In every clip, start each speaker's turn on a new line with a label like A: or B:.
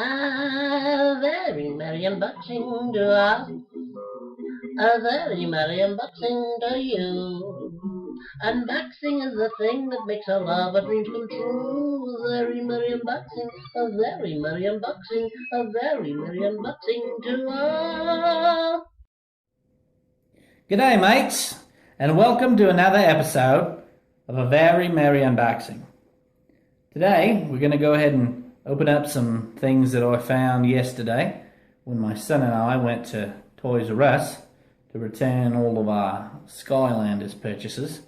A: A very merry unboxing to us. A very merry unboxing to you. Unboxing is the thing that makes our love and dreams come true. A very merry unboxing, a very merry unboxing, a very merry unboxing to all.
B: G'day mates, and welcome to another episode of A Very Merry Unboxing. Today we're going to go ahead and open up some things that I found yesterday when my son and I went to Toys R Us to return all of our Skylanders purchases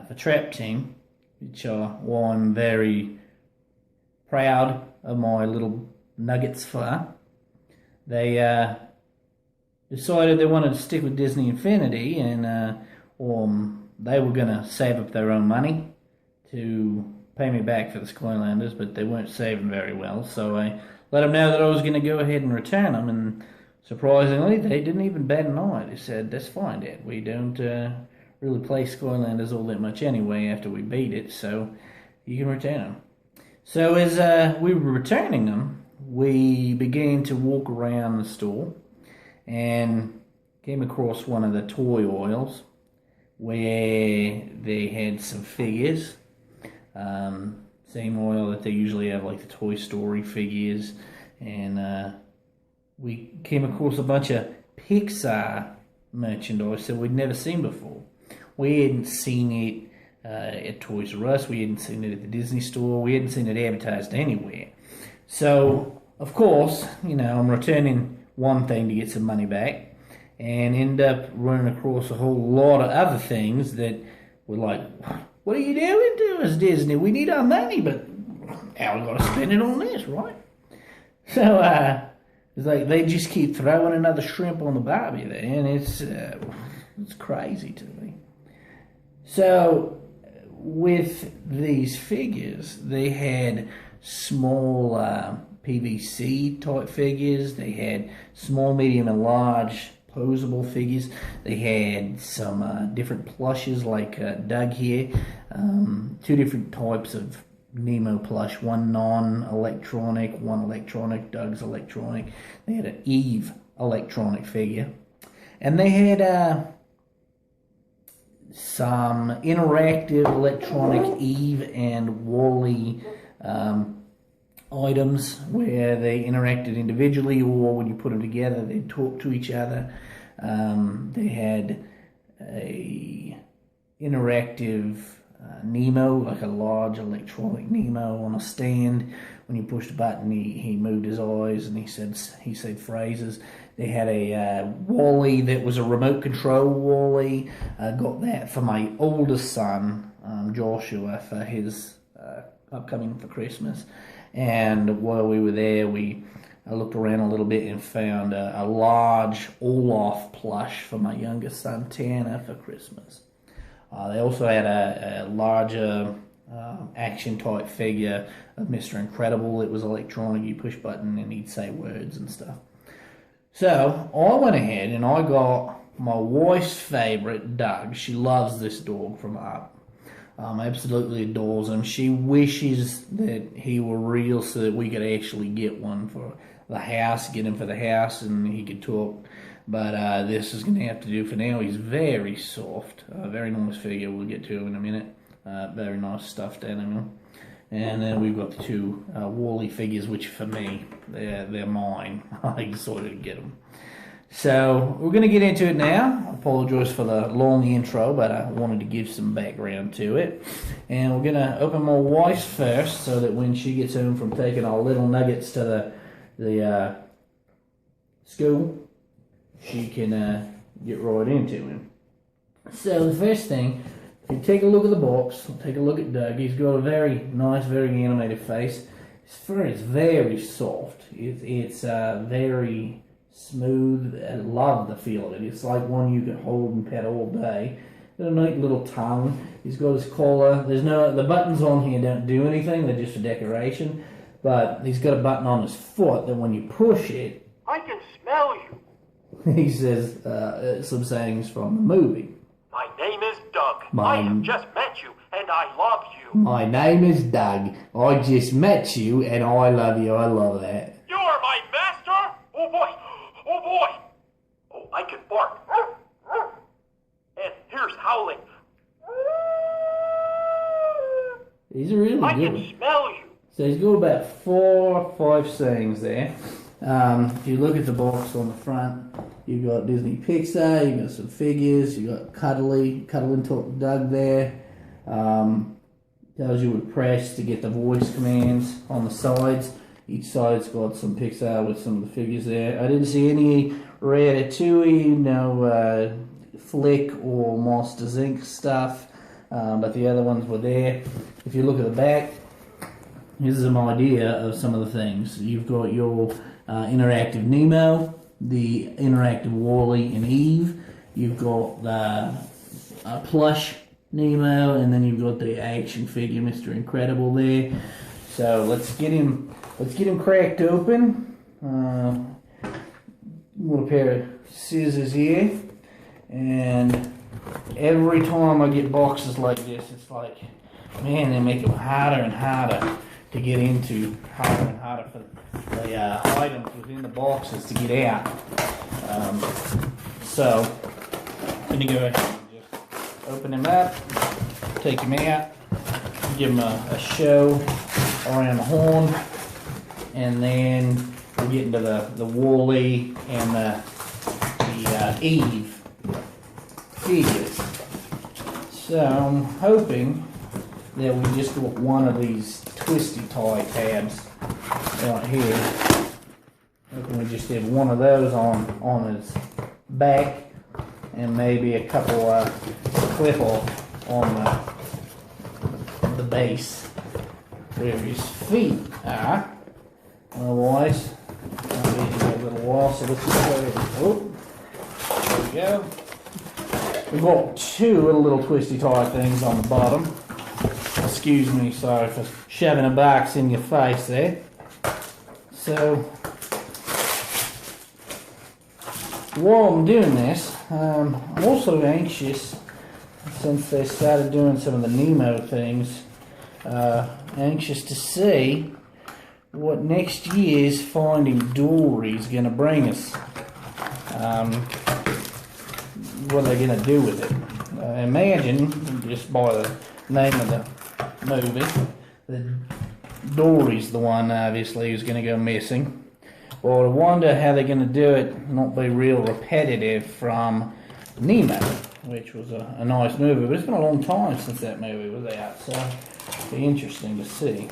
B: for Trap Team, which I'm very proud of my little nuggets for. They decided they wanted to stick with Disney Infinity, and they were going to save up their own money to pay me back for the Skylanders, but they weren't saving very well, so I let them know that I was going to go ahead and return them, and surprisingly, they didn't even bat an eye. They said, "That's fine, Dad. We don't really play Skylanders all that much anyway after we beat it, so you can return them." So as we were returning them, we began to walk around the store and came across one of the toy aisles where they had some figures. Same aisle that they usually have, like the Toy Story figures, and we came across a bunch of Pixar merchandise that we'd never seen before. We hadn't seen it at Toys R Us, we hadn't seen it at the Disney store, we hadn't seen it advertised anywhere. So, of course, I'm returning one thing to get some money back, and end up running across a whole lot of other things that were like, "What are you doing to us, Disney? We need our money, but now we got to spend it on this, right?" So it's like they just keep throwing another shrimp on the barbie there, and it's crazy to me. So with these figures, they had small PVC type figures. They had small, medium, and large posable figures. They had some different plushes like Doug here. Two different types of Nemo plush. One non-electronic, one electronic. Doug's electronic. They had an Eve electronic figure. And they had some interactive electronic Eve and Wally items where they interacted individually, or when you put them together they talk to each other. They had a interactive Nemo, like a large electronic Nemo on a stand. When you pushed a button, he moved his eyes and he said phrases. They had a Wally that was a remote control Wally. Got that for my oldest son, Joshua, for his upcoming for Christmas. And while we were there, I looked around a little bit and found a large Olaf plush for my youngest son, Tanner, for Christmas. They also had a larger action-type figure of Mr. Incredible. It was electronic. You push button and he'd say words and stuff. So I went ahead and I got my wife's favorite, Doug. She loves this dog from Up. Absolutely adores him. She wishes that he were real so that we could actually get one for the house, get him for the house, and he could talk. But this is going to have to do for now. He's very soft, very nice figure. We'll get to him in a minute. Very nice stuffed animal. And then we've got the two Wally figures, which for me, they're mine. I decided to get them. So we're going to get into it now. I apologize for the long intro, but I wanted to give some background to it. And we're going to open my wife's first, so that when she gets home from taking our little nuggets to the school, she can get right into him. So the first thing, if you take a look at the box, take a look at Doug. He's got a very nice, very animated face. His fur is very soft. It's very smooth. I love the feel of it. It's like one you can hold and pet all day. Got a neat little tongue. He's got his collar. The buttons on here don't do anything. They're just for decoration. But he's got a button on his foot that when you push it,
C: "I can smell you."
B: He says some sayings from the movie.
C: "My name is Doug. I have just met you, and I love you."
B: "My name is Doug. I just met you, and I love you." I love that.
C: "You're howling.
B: He's really
C: I
B: good.
C: can smell you.
B: So he's got about 4 or 5 sayings there. If you look at the box on the front, you've got Disney Pixar, you've got some figures, you've got Cuddly Talk Doug there. Tells you with press to get the voice commands on the sides. Each side's got some Pixar with some of the figures there. I didn't see any Ratatouille, no Flick or Monsters Inc. stuff, but the other ones were there. If you look at the back, here's some idea of some of the things. You've got your interactive Nemo, the interactive Wall-E and Eve. You've got the plush Nemo, and then you've got the action figure Mr. Incredible there. So let's get him cracked open. Got a pair of scissors here, and every time I get boxes like this, it's like, man, they make them harder and harder to get into, harder and harder for the items within the boxes to get out. So I'm gonna go ahead and just open him up, take him out, give him a show around the horn, and then we'll get into the Wall-E and the Eve figures. So I'm hoping that we just got one of these twisty tie tabs right here. Hoping we just have one of those on his back, and maybe a couple clip off on the base where his feet are. Otherwise, I'll be here a little while, so let's just go ahead and, oh, there we go. We've got 2 little twisty tie things on the bottom. Excuse me, sorry for shoving a box in your face there. So, while I'm doing this, I'm also anxious, since they started doing some of the Nemo things, anxious to see what next year's Finding Dory is going to bring us. What are they going to do with it? I imagine, just by the name of the movie, that Dory's the one, obviously, who's going to go missing. Well, I wonder how they're going to do it, not be real repetitive from Nemo, which was a nice movie, but it's been a long time since that movie was out, so it'll be interesting to see.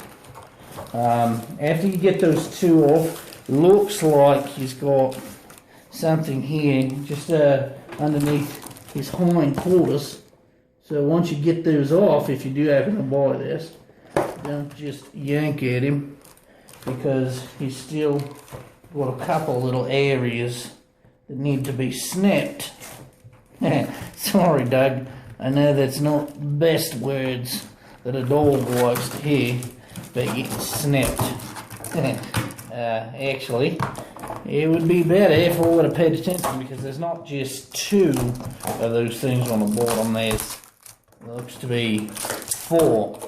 B: After you get those 2 off, looks like he's got something here just underneath his hind quarters. So once you get those off, if you do happen to buy this, don't just yank at him, because he's still got a couple little areas that need to be snipped. Sorry, Doug, I know that's not the best words that a dog likes to hear, but getting snipped. Actually, it would be better if I would have paid attention, because there's not just 2 of those things on the bottom. There's looks to be 4.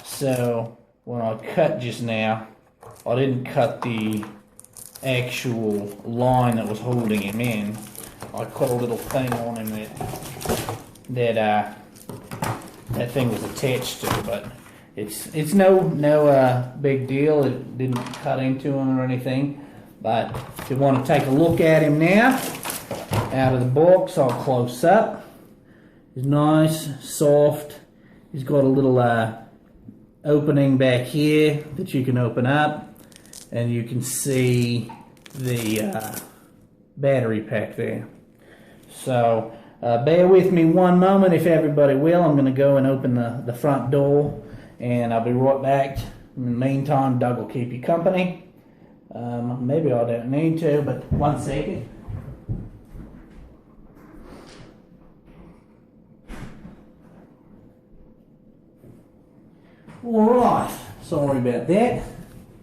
B: So when I cut just now, I didn't cut the actual line that was holding him in. I cut a little thing on him that thing was attached to, but it's no big deal. It didn't cut into him or anything. But if you want to take a look at him now, out of the box, I'll close up. He's nice, soft. He's got a little opening back here that you can open up, and you can see the battery pack there. So bear with me one moment, if everybody will. I'm going to go and open the front door, and I'll be right back. In the meantime, Doug will keep you company. Maybe I don't need to, but 1 second. Alright, sorry about that.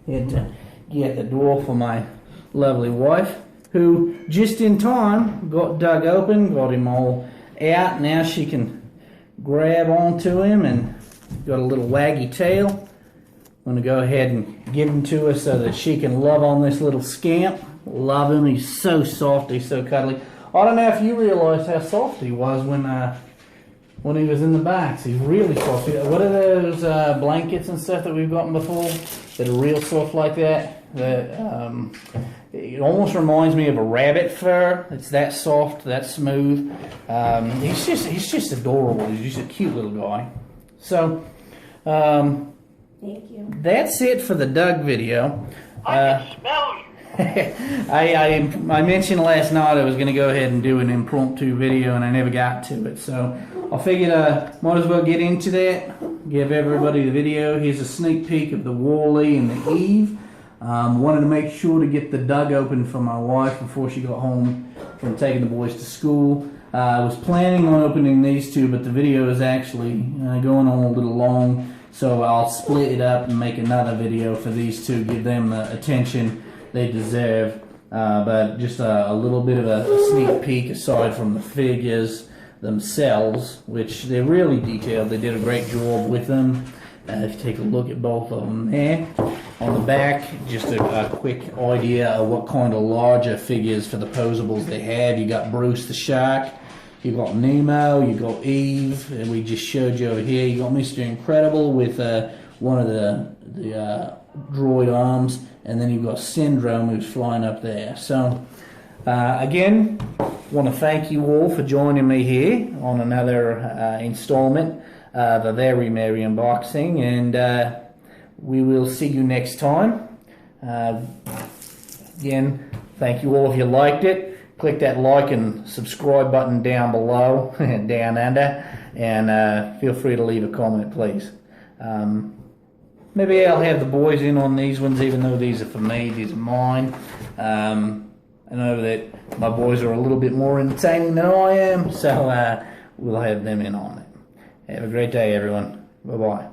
B: Had to get the door for my lovely wife, who just in time got Doug open, got him all out. Now she can grab onto him, and got a little waggy tail. I'm going to go ahead and give him to her so that she can love on this little scamp. Love him, he's so soft, he's so cuddly. I don't know if you realised how soft he was when when he was in the box. He's really soft. What are those blankets and stuff that we've gotten before that are real soft like that? It almost reminds me of a rabbit fur. It's that soft, that smooth. He's just adorable. He's just a cute little guy. So,
D: Thank you.
B: that's it for the Doug video.
C: I can smell you.
B: I mentioned last night I was going to go ahead and do an impromptu video, and I never got to it. So I figured I might as well get into that, give everybody the video. Here's a sneak peek of the Wally and the Eve. Wanted to make sure to get the Doug open for my wife before she got home from taking the boys to school. I was planning on opening these two, but the video is actually going on a little long, so I'll split it up and make another video for these two, give them the attention they deserve. But just a little bit of a sneak peek aside from the figures themselves, which they're really detailed. They did a great job with them. If you take a look at both of them there. On the back, just a quick idea of what kind of larger figures for the posables they have. You got Bruce the Shark, you got Nemo, you got Eve, and we just showed you over here. You got Mr. Incredible with one of the droid arms, and then you've got Syndrome who's flying up there. So, again, want to thank you all for joining me here on another installment of A Very Merry Unboxing, and we will see you next time. Again, thank you all. If you liked it, click that like and subscribe button down below, down under, and feel free to leave a comment, please. Maybe I'll have the boys in on these ones, even though these are for me, these are mine. I know that my boys are a little bit more entertaining than I am, so we'll have them in on it. Have a great day, everyone. Bye-bye.